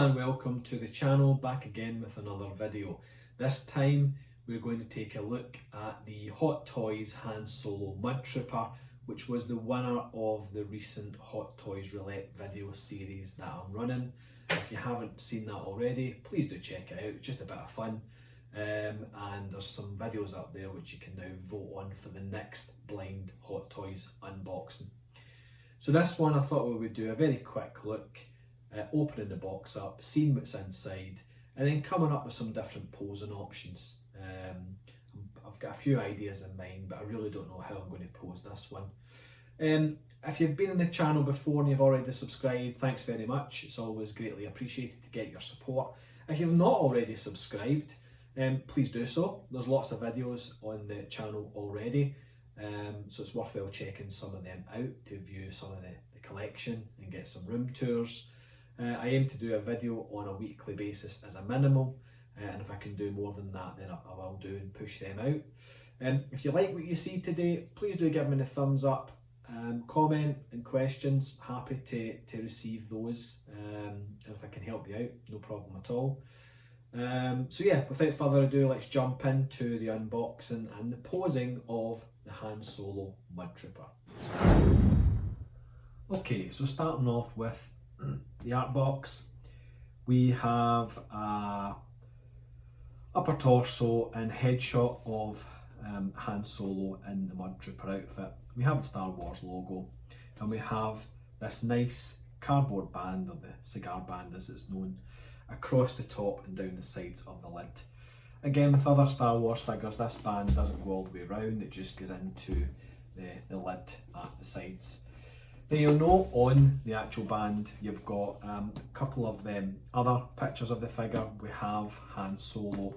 and welcome to the channel, back again with another video. This time we're going to take a look at the Hot Toys Han Solo Mud Trooper, which was the winner of the recent Hot Toys Roulette video series that I'm running. If you haven't seen that already, please do check it out, it's just a bit of fun. And there's some videos up there which you can now vote on for the next blind Hot Toys unboxing. So this one I thought we would do a very quick look, opening the box up, seeing what's inside, and then coming up with some different posing options. I've got a few ideas in mind, but I really don't know how I'm going to pose this one. If you've been on the channel before and you've already subscribed, thanks very much. It's always greatly appreciated to get your support. If you've not already subscribed, please do so. There's lots of videos on the channel already, so it's worthwhile checking some of them out to view some of the collection and get some room tours. I aim to do a video on a weekly basis as a minimum, and if I can do more than that, then I will do and push them out. If you like what you see today, please do give me a thumbs up. Comment and questions, happy to receive those, and if I can help you out, no problem at all. So yeah, without further ado, let's jump into the unboxing and the posing of the Han Solo Mud Trooper. Okay, so starting off with the art box, we have a upper torso and headshot of Han Solo in the Mud Trooper outfit. We have the Star Wars logo, and we have this nice cardboard band, or the cigar band as it's known, across the top and down the sides of the lid. Again, with other Star Wars figures, this band doesn't go all the way around, it just goes into the lid at the sides. Now you'll note on the actual band you've got a couple of other pictures of the figure. We have Han Solo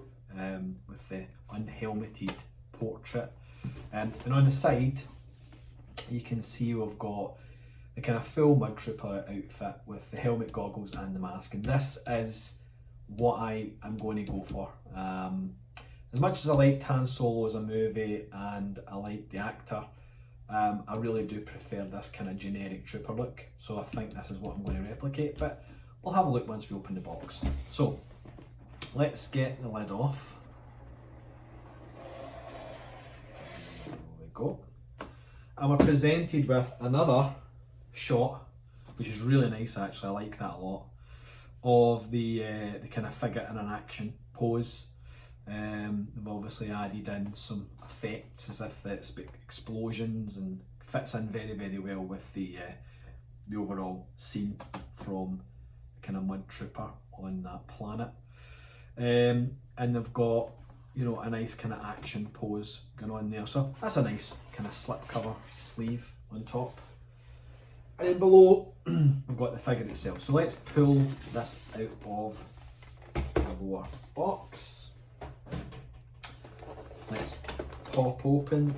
with the unhelmeted portrait, and on the side you can see we've got the kind of full Mud Trooper outfit with the helmet, goggles and the mask, and this is what I am going to go for. As much as I liked Han Solo as a movie and I like the actor, I really do prefer this kind of generic trooper look, so I think this is what I'm going to replicate, but we'll have a look once we open the box. So let's get the lid off. There we go. And we're presented with another shot, which is really nice actually, I like that a lot, of the kind of figure in an action pose. They've obviously added in some effects as if it's explosions, and fits in very, very well with the overall scene from the kind of Mud Trooper on that planet. And they've got, you know, a nice kind of action pose going on there, so that's a nice kind of slip cover sleeve on top. And then below we've got the figure itself. So let's pull this out of the lower box. Let's pop open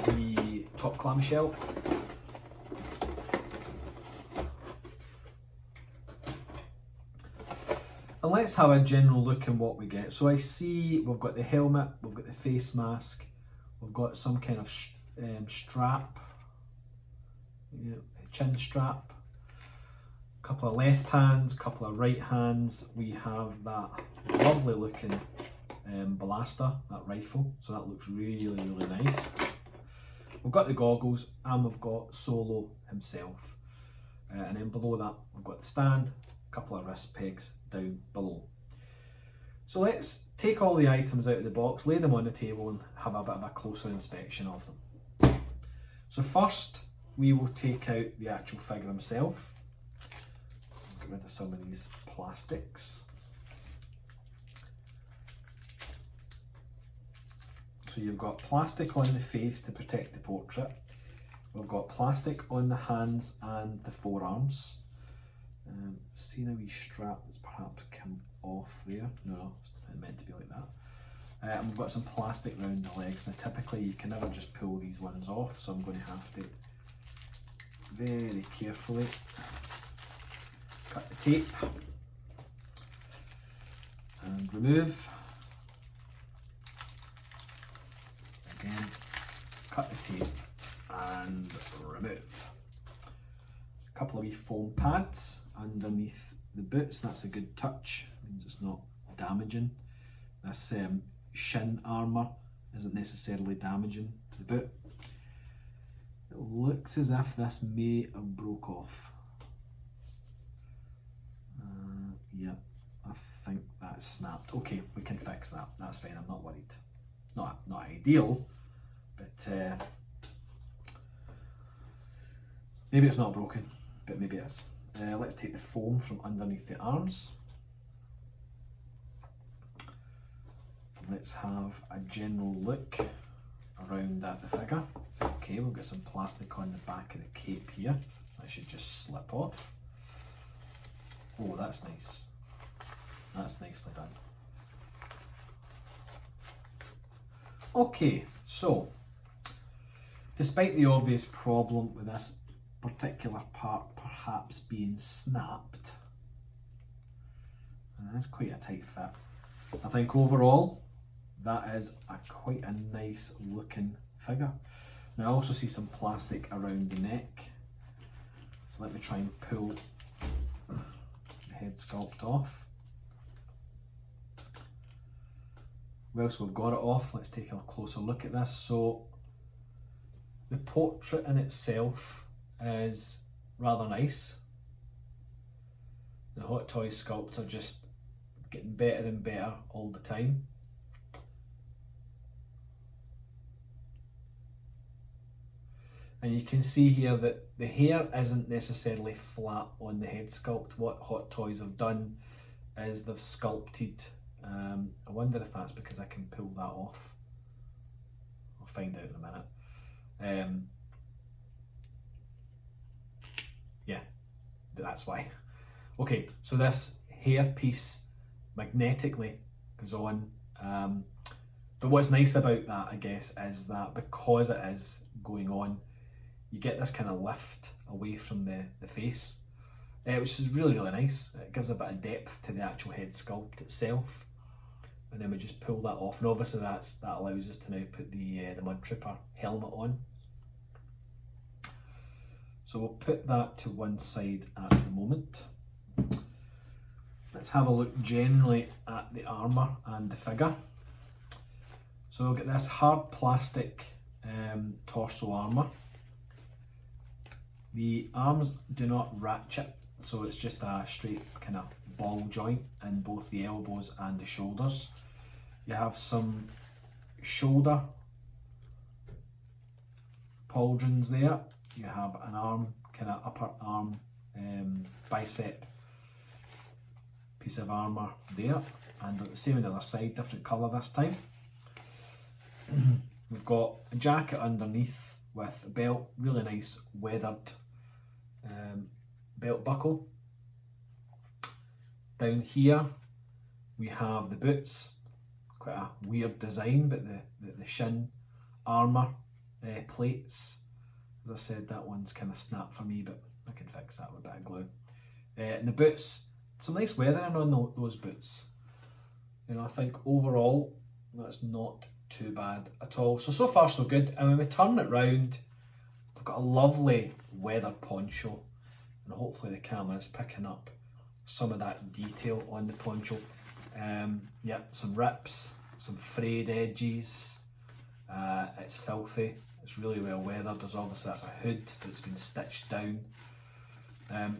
the top clamshell. And let's have a general look at what we get. So I see we've got the helmet, we've got the face mask, we've got some kind of strap, chin strap, a couple of left hands, a couple of right hands. We have that lovely looking blaster, that rifle, so that looks really, really nice. We've got the goggles and we've got Solo himself, and then below that we've got the stand, a couple of wrist pegs down below. So let's take all the items out of the box, lay them on the table and have a bit of a closer inspection of them. So first we will take out the actual figure himself. Get rid of some of these plastics. So you've got plastic on the face to protect the portrait. We've got plastic on the hands and the forearms. Seen a wee strap that's perhaps come off there. No, it's not meant to be like that. And we've got some plastic around the legs. Now typically you can never just pull these ones off, so I'm going to have to very carefully cut the tape and remove. Again, cut the tape and remove. A couple of wee foam pads underneath the boots. That's a good touch, means it's not damaging. This shin armour isn't necessarily damaging to the boot. It looks as if this may have broke off. Yeah, I think that's snapped. Okay, we can fix that. That's fine, I'm not worried. Not ideal, but maybe it's not broken, but maybe it is. Let's take the foam from underneath the arms. Let's have a general look around at the figure. Okay, we'll get some plastic on the back of the cape here. That should just slip off. Oh, that's nice. That's nicely done. Okay, so despite the obvious problem with this particular part perhaps being snapped, and that's quite a tight fit, I think overall that is quite a nice looking figure. Now I also see some plastic around the neck, so let me try and pull the head sculpt off. Whilst we've got it off, let's take a closer look at this. So the portrait in itself is rather nice. The Hot Toys sculpts are just getting better and better all the time. And you can see here that the hair isn't necessarily flat on the head sculpt. What Hot Toys have done is they've sculpted, I wonder if that's because I can pull that off. I'll find out in a minute. Yeah, that's why. Okay, so this hair piece magnetically goes on. But what's nice about that, I guess, is that because it is going on, you get this kind of lift away from the face, which is really, really nice. It gives a bit of depth to the actual head sculpt itself. And then we just pull that off, and obviously that allows us to now put the Mud Trooper helmet on. So we'll put that to one side at the moment. Let's have a look generally at the armour and the figure. So we'll get this hard plastic torso armour. The arms do not ratchet, so it's just a straight kind of ball joint in both the elbows and the shoulders. You have some shoulder pauldrons there. You have an arm, kind of upper arm, bicep piece of armour there, and the same on the other side, different colour this time. We've got a jacket underneath with a belt, really nice weathered belt buckle. Down here we have the boots, quite a weird design, but the shin armour plates. As I said, that one's kind of snapped for me, but I can fix that with a bit of glue. And the boots, some nice weathering on those boots. You know, I think overall that's not too bad at all. So far so good. And when we turn it round, we've got a lovely weathered poncho, and hopefully the camera is picking up some of that detail on the poncho. Yeah, some rips, some frayed edges. It's filthy. It's really well weathered. There's obviously, that's a hood, but it's been stitched down.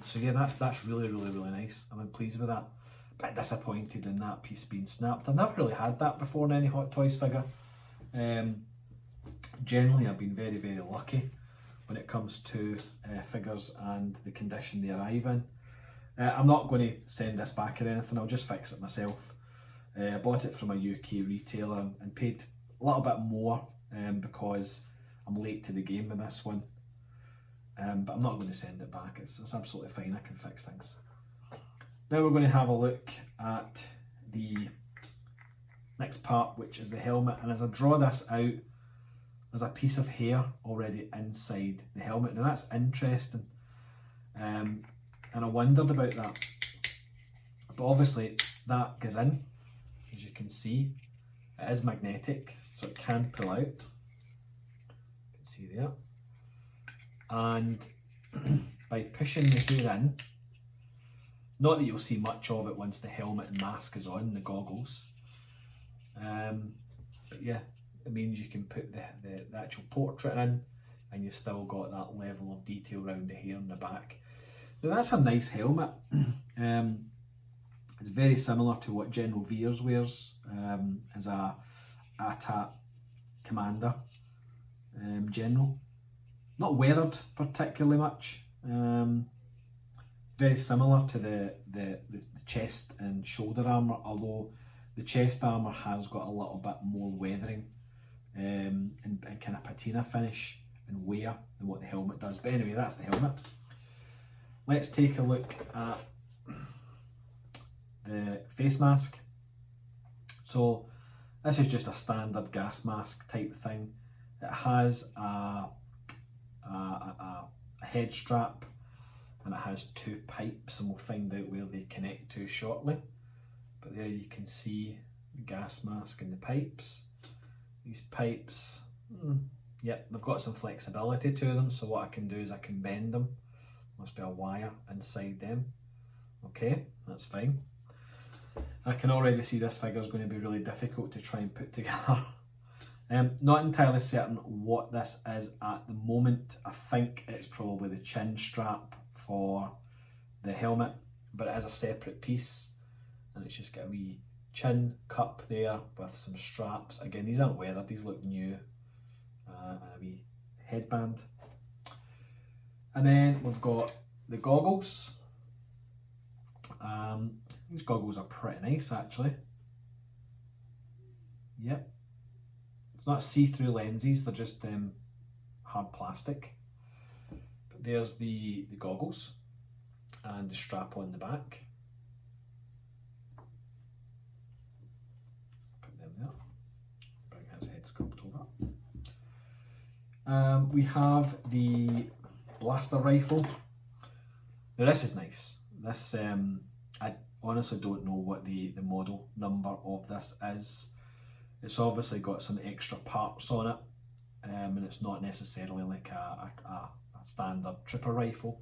So yeah, that's really, really, really nice. I'm pleased with that. A bit disappointed in that piece being snapped. I've never really had that before in any Hot Toys figure. Generally, I've been very, very lucky when it comes to figures and the condition they arrive in. I'm not going to send this back or anything. I'll just fix it myself. I bought it from a UK retailer and paid a little bit more because I'm late to the game with this one. But I'm not going to send it back. It's absolutely fine. I can fix things. Now we're going to have a look at the next part, which is the helmet. And as I draw this out, there's a piece of hair already inside the helmet. Now that's interesting. And I wondered about that. But obviously that goes in, as you can see. It is magnetic, so it can pull out. You can see there. And by pushing the hair in, Not that you'll see much of it once the helmet and mask is on, the goggles. But yeah, it means you can put the actual portrait in, and you've still got that level of detail around the hair and the back. Now that's a nice helmet. It's very similar to what General Veers wears as a ATAT commander general. Not weathered particularly much. Very similar to the chest and shoulder armour, although the chest armour has got a little bit more weathering and kind of patina finish and wear than what the helmet does. But anyway, that's the helmet. Let's take a look at the face mask. So this is just a standard gas mask type thing. It has a head strap, and it has two pipes, and we'll find out where they connect to shortly. But there you can see the gas mask and the pipes. These pipes, yep, they've got some flexibility to them, so what I can do is I can bend them. Must be a wire inside them. Okay, that's fine. I can already see this figure is going to be really difficult to try and put together. Not entirely certain what this is at the moment. I think it's probably the chin strap for the helmet, but it is a separate piece, and it's just got a wee chin cup there with some straps. Again, these aren't weathered, these look new, and a wee headband. And then we've got the goggles. These goggles are pretty nice actually. Yep. It's not see-through lenses, they're just hard plastic. But there's the goggles and the strap on the back. Put them there. Bring his head sculpt over. We have the blaster rifle. Now this is nice. This I honestly don't know what the model number of this is. It's obviously got some extra parts on it, and it's not necessarily like a standard trooper rifle.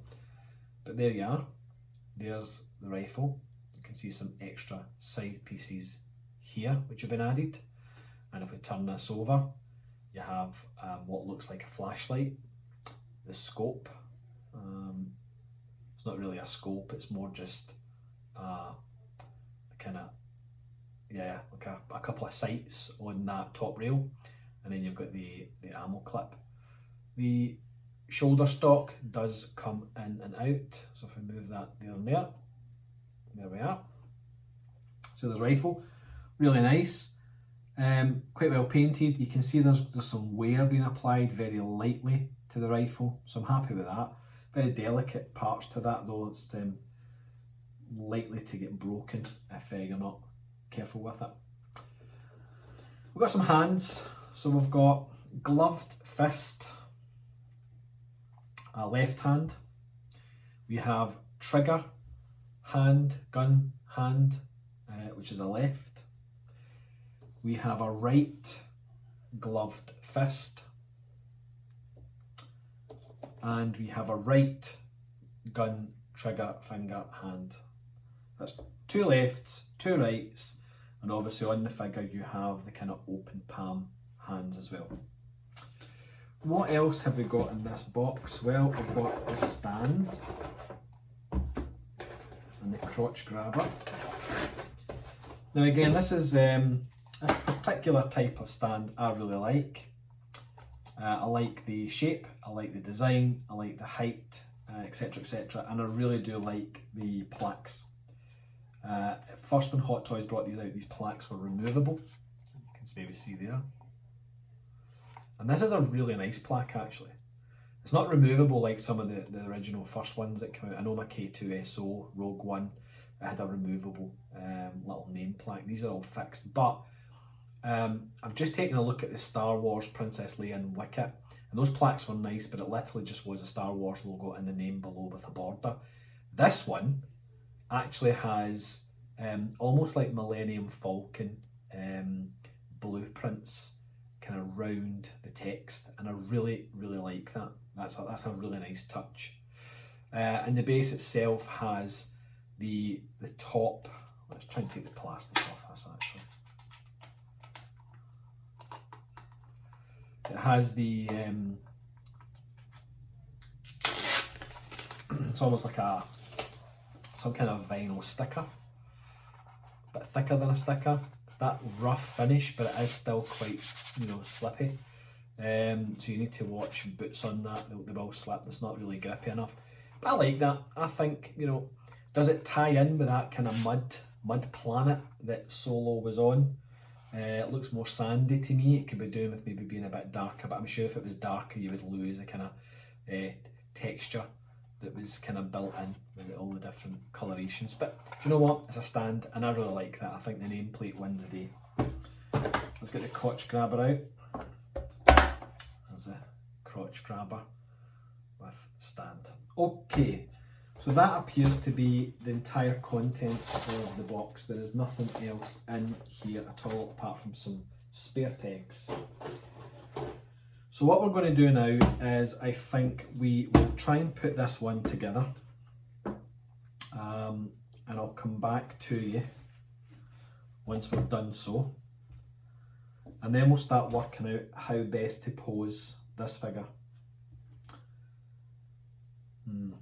But there you are. There's the rifle. You can see some extra side pieces here which have been added. And if we turn this over, you have what looks like a flashlight, the scope. It's not really a scope, it's more just kind of, yeah, like a couple of sights on that top rail, and then you've got the ammo clip. The shoulder stock does come in and out, so if we move that there and there we are. So the rifle, really nice, quite well painted. You can see there's some wear being applied very lightly to the rifle, so I'm happy with that. Very delicate parts to that though, it's likely to get broken if you're not careful with it. We've got some hands, so we've got gloved fist, a left hand. We have trigger hand, gun hand, which is a left. We have a right gloved fist, and we have a right gun trigger finger hand. That's two lefts, two rights, and obviously on the figure you have the kind of open palm hands as well. What else have we got in this box? Well, we've got the stand and the crotch grabber. Now again, this is this particular type of stand I really like. I like the shape, I like the design, I like the height, etc, etc, and I really do like the plaques. First when Hot Toys brought these out, these plaques were removable. You can maybe see there. And this is a really nice plaque actually. It's not removable like some of the original first ones that came out. I know my K2SO Rogue One, it had a removable little name plaque. These are all fixed, but I've just taken a look at the Star Wars Princess Leia and Wicket, and those plaques were nice, but it literally just was a Star Wars logo and the name below with a border. This one actually has almost like Millennium Falcon blueprints kind of round the text, and I really like that. That's a really nice touch. And the base itself has the top. Let's try and take the plastic off this actually. It has the it's almost like some kind of vinyl sticker, a bit thicker than a sticker. It's that rough finish, but it is still quite, you know, slippy. So you need to watch boots on that, they will slip. It's not really grippy enough. But I like that. I think, you know, does it tie in with that kind of mud planet that Solo was on? It looks more sandy to me. It could be doing with maybe being a bit darker, but I'm sure if it was darker you would lose a kind of texture that was kind of built in with all the different colorations. But do you know what? It's a stand and I really like that. I think the nameplate wins the day. Let's get the crotch grabber out. There's a crotch grabber with stand. Okay, so that appears to be the entire contents of the box. There is nothing else in here at all apart from some spare pegs. So what we're going to do now is I think we will try and put this one together, and I'll come back to you once we've done so, and then we'll start working out how best to pose this figure.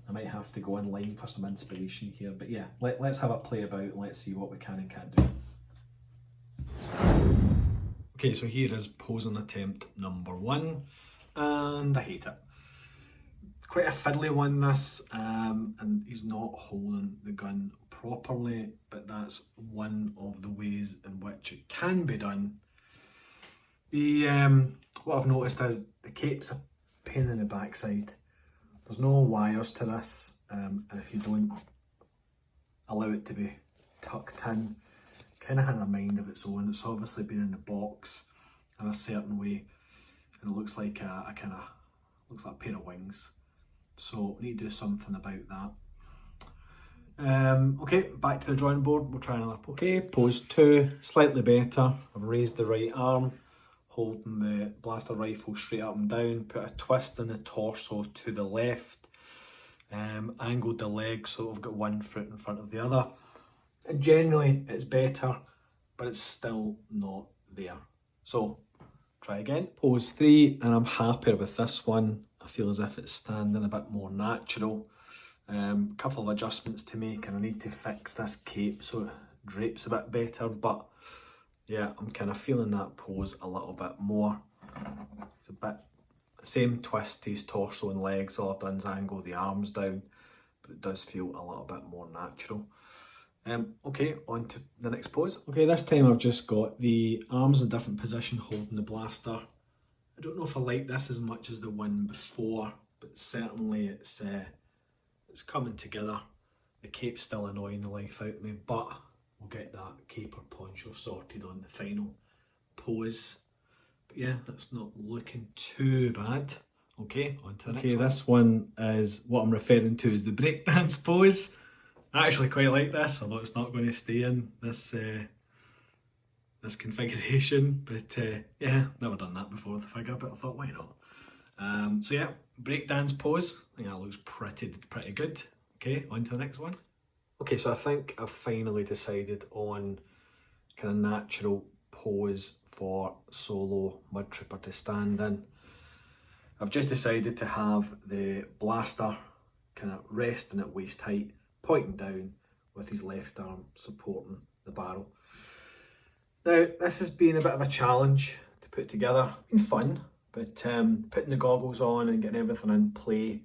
I might have to go online for some inspiration here, but yeah, let's have a play about and let's see what we can and can't do. Okay, so here is posing attempt number 1, and I hate it. It's quite a fiddly one, this, and he's not holding the gun properly, but that's one of the ways in which it can be done. What I've noticed is the cape's a pain in the backside. There's no wires to this, and if you don't allow it to be tucked in, it kind of has a mind of its own. It's obviously been in the box in a certain way, and it looks like a pair of wings. So we need to do something about that. Okay, back to the drawing board. We'll try another pose. Okay, pose 2, slightly better. I've raised the right arm, holding the blaster rifle straight up and down, put a twist in the torso to the left, angled the legs so I've got one foot in front of the other. And generally it's better, but it's still not there. So try again. Pose 3, and I'm happier with this one. I feel as if it's standing a bit more natural. Couple of adjustments to make, and I need to fix this cape so it drapes a bit better, but yeah, I'm kind of feeling that pose a little bit more. It's a bit the same twist to his torso and legs. All I've done is angle the arms down, but it does feel a little bit more natural. Okay, on to the next pose. Okay, this time I've just got the arms in a different position holding the blaster. I don't know if I like this as much as the one before, but certainly it's coming together. The cape's still annoying the life out of me, but we'll get that cape or poncho sorted on the final pose. But yeah, that's not looking too bad. Okay, on to the next one. Okay, this one is what I'm referring to as the breakdance pose. I actually quite like this, although it's not going to stay in this this configuration. But yeah, never done that before with the figure, but I thought, why not? So yeah, breakdance pose. I think that looks pretty good. Okay, on to the next one. Okay, so I think I've finally decided on kind of natural pose for Solo Mud Trooper to stand in. I've just decided to have the blaster kind of resting at waist height, pointing down with his left arm supporting the barrel. Now, this has been a bit of a challenge to put together. It's been fun, but putting the goggles on and getting everything in play,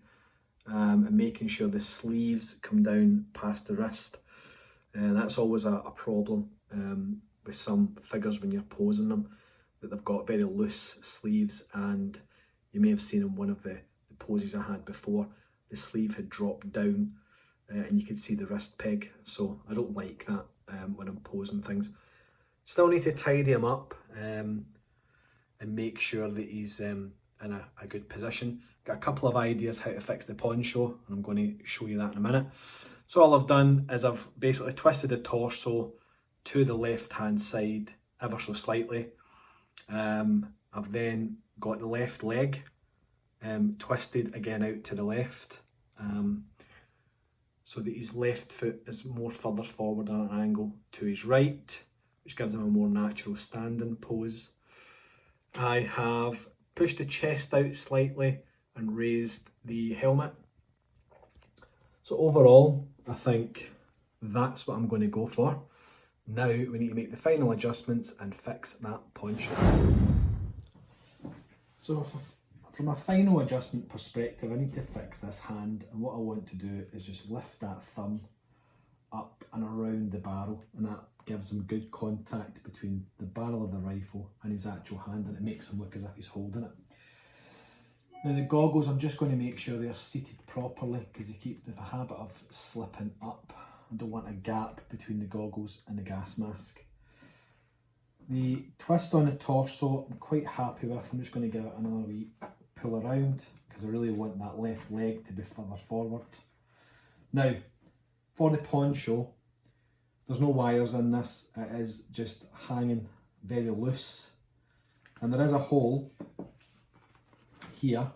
and making sure the sleeves come down past the wrist. That's always a problem with some figures when you're posing them, that they've got very loose sleeves, and you may have seen in one of the poses I had before, the sleeve had dropped down and you could see the wrist peg, so I don't like that when I'm posing things. Still need to tidy him up and make sure that he's in a good position. Got a couple of ideas how to fix the poncho, and I'm going to show you that in a minute. So all I've done is I've basically twisted the torso to the left hand side ever so slightly. I've then got the left leg twisted again out to the left. so that his left foot is more further forward at an angle to his right, which gives him a more natural standing pose. I have pushed the chest out slightly and raised the helmet. So overall, I think that's what I'm going to go for. Now we need to make the final adjustments and fix that poncho. So from a final adjustment perspective, I need to fix this hand, and what I want to do is just lift that thumb up and around the barrel, and that gives him good contact between the barrel of the rifle and his actual hand, and it makes him look as if he's holding it. Now the goggles, I'm just going to make sure they're seated properly because they keep the habit of slipping up. I don't want a gap between the goggles and the gas mask. The twist on the torso, I'm quite happy with. I'm just going to give it another wee pull around because I really want that left leg to be further forward. Now, for the poncho, there's no wires in this. It is just hanging very loose. And there is a hole here,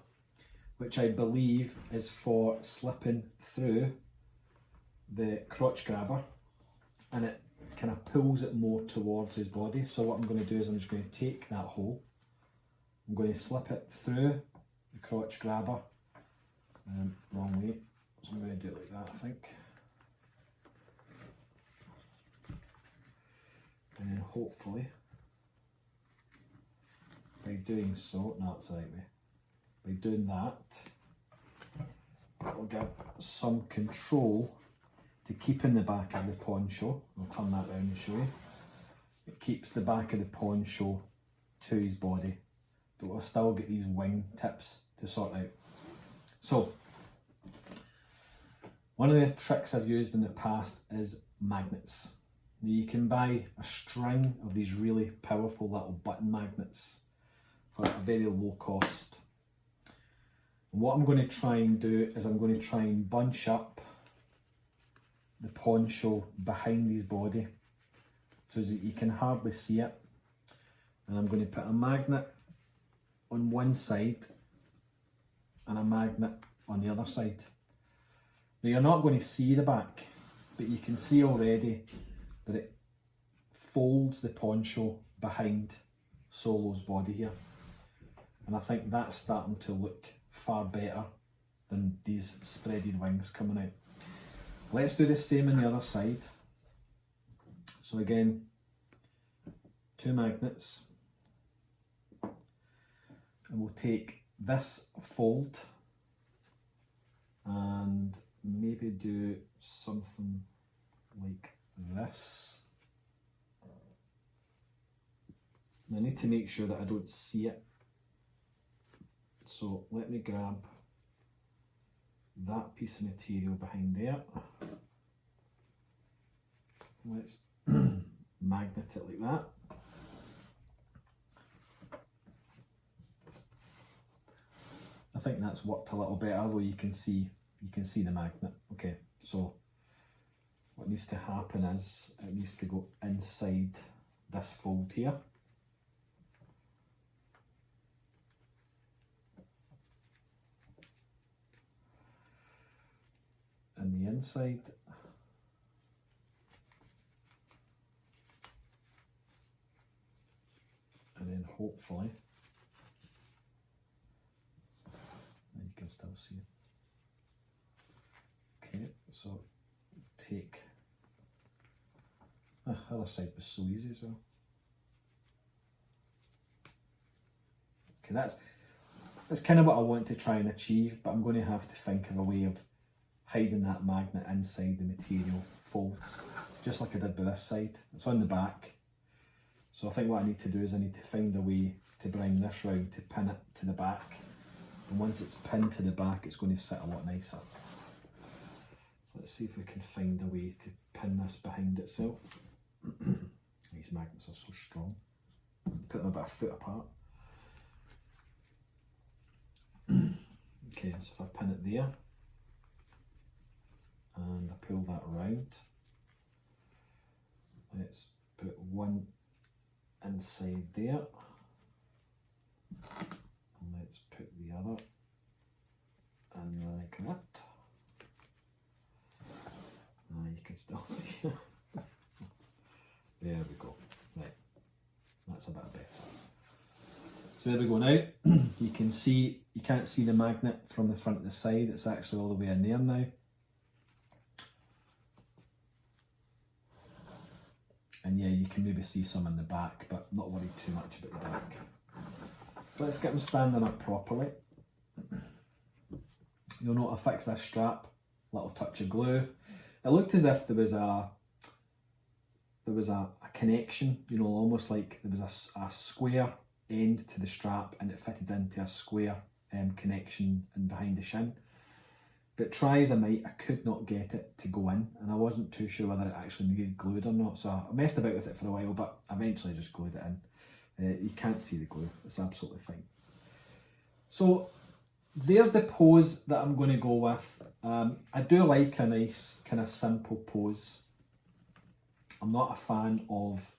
which I believe is for slipping through the crotch grabber, and it kind of pulls it more towards his body. So what I'm going to do is I'm just going to take that hole, I'm going to slip it through the crotch grabber, wrong way, so I'm going to do it like that, I think, and then hopefully by doing so, no, it's the right way, by doing that, it will give some control to keeping the back of the poncho. I'll turn that around and show you. It keeps the back of the poncho to his body, but we'll still get these wing tips to sort out. So, one of the tricks I've used in the past is magnets. Now you can buy a string of these really powerful little button magnets for a very low cost. And what I'm going to try and do is I'm going to try and bunch up the poncho behind his body so that you can hardly see it, and I'm going to put a magnet on one side and a magnet on the other side. Now you're not going to see the back, but you can see already that it folds the poncho behind Solo's body here, and I think that's starting to look far better than these spreaded wings coming out. Let's do the same on the other side. So again, 2 magnets, and we'll take this fold and maybe do something like this. And I need to make sure that I don't see it. So let me grab that piece of material behind there. Let's magnet it like that. I think that's worked a little better, although you can see the magnet. Okay, so what needs to happen is it needs to go inside this fold here. And the inside. And then hopefully, you can still see it. Okay, so take, the other side was so easy as well. Okay, that's kind of what I want to try and achieve, but I'm going to have to think of a way of hiding that magnet inside the material folds, just like I did with this side. It's on the back. So I think what I need to do is I need to find a way to bring this round to pin it to the back. And once it's pinned to the back, it's going to sit a lot nicer. So let's see if we can find a way to pin this behind itself. These magnets are so strong. Put them about a foot apart. Okay, so if I pin it there, and I pull that around, let's put one inside there, and let's put the other in like that. still see it. There we go. Right, that's a bit better. So there we go now. You can see, you can't see the magnet from the front to the side, it's actually all the way in there now. And yeah, you can maybe see some in the back, but not worried too much about the back. So let's get them standing up properly. You'll note I fixed this strap, little touch of glue. It looked as if there was a connection, you know, almost like there was a square end to the strap and it fitted into a square connection in behind the shin. But try as I might, I could not get it to go in, and I wasn't too sure whether it actually needed glued or not, so I messed about with it for a while, but eventually just glued it in. You can't see the glue, it's absolutely fine. So there's the pose that I'm going to go with. I do like a nice kind of simple pose. I'm not a fan of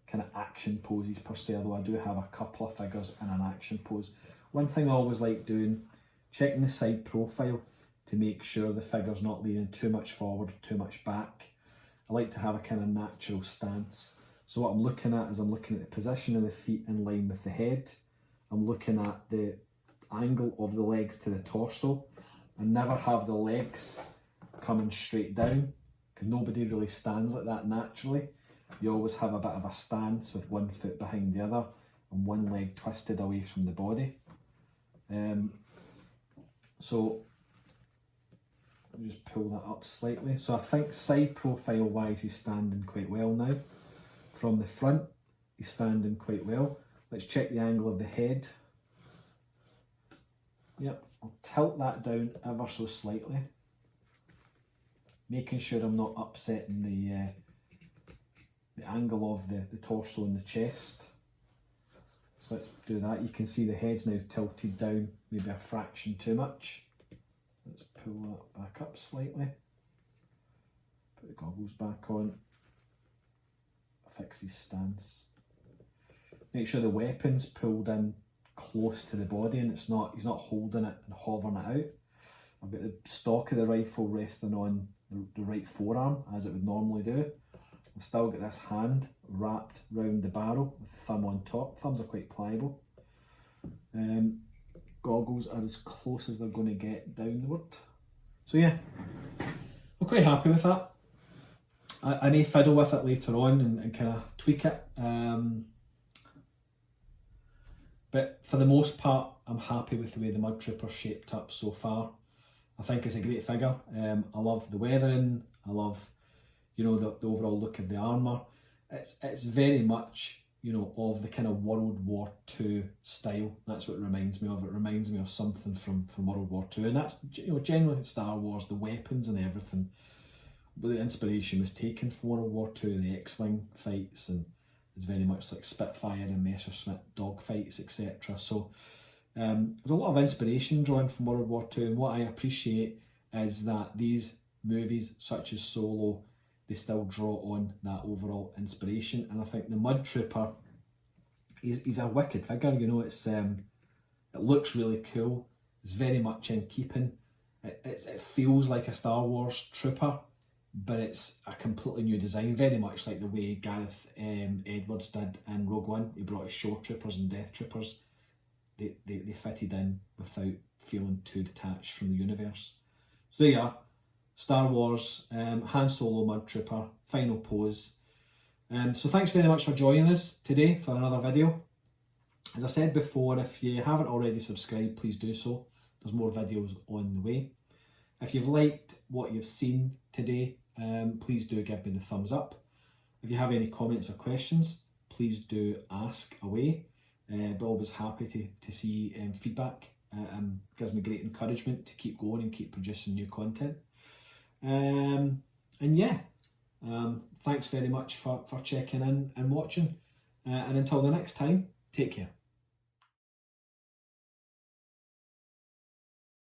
kind of action poses per se, although I do have a couple of figures in an action pose. One thing I always like doing, checking the side profile to make sure the figure's not leaning too much forward or too much back. I like to have a kind of natural stance. So what I'm looking at is I'm looking at the position of the feet in line with the head. I'm looking at the angle of the legs to the torso. I never have the legs coming straight down, because nobody really stands like that naturally. You always have a bit of a stance with one foot behind the other and one leg twisted away from the body. So I'll just pull that up slightly. So I think side profile wise he's standing quite well now. From the front he's standing quite well. Let's check the angle of the head. Yep, I'll tilt that down ever so slightly, making sure I'm not upsetting the angle of the torso and the chest. So let's do that. You can see the head's now tilted down maybe a fraction too much. Let's pull that back up slightly. Put the goggles back on. Fix his stance. Make sure the weapon's pulled in close to the body and he's not holding it and hovering it out. I've got the stock of the rifle resting on the right forearm as it would normally do. I've still got this hand wrapped round the barrel with the thumb on top. Thumbs are quite pliable. Goggles are as close as they're going to get downward. So yeah, I'm quite happy with that. I may fiddle with it later on and kind of tweak it. But for the most part, I'm happy with the way the Mud Trooper's shaped up so far. I think it's a great figure. I love the weathering. I love, you know, the overall look of the armour. It's very much, you know, of the kind of World War II style. That's what it reminds me of. It reminds me of something from World War II. And that's, you know, generally Star Wars, the weapons and everything. But the inspiration was taken from World War II, the X-Wing fights, and it's very much like Spitfire and Messerschmitt dogfights, etc. So there's a lot of inspiration drawn from World War II, and what I appreciate is that these movies, such as Solo, they still draw on that overall inspiration. And I think the Mud Trooper, he's a wicked figure, you know. It's it looks really cool. It's very much in keeping. It feels like a Star Wars trooper, but it's a completely new design, very much like the way Gareth Edwards did in Rogue One. He brought his Shore Troopers and Death Troopers. They fitted in without feeling too detached from the universe. So there you are. Star Wars, Han Solo Mud Trooper, final pose. So thanks very much for joining us today for another video. As I said before, if you haven't already subscribed, please do so. There's more videos on the way. If you've liked what you've seen today, please do give me the thumbs up. If you have any comments or questions, please do ask away. But always happy to see feedback. Gives me great encouragement to keep going and keep producing new content. And yeah, thanks very much for checking in and watching. And until the next time, take care.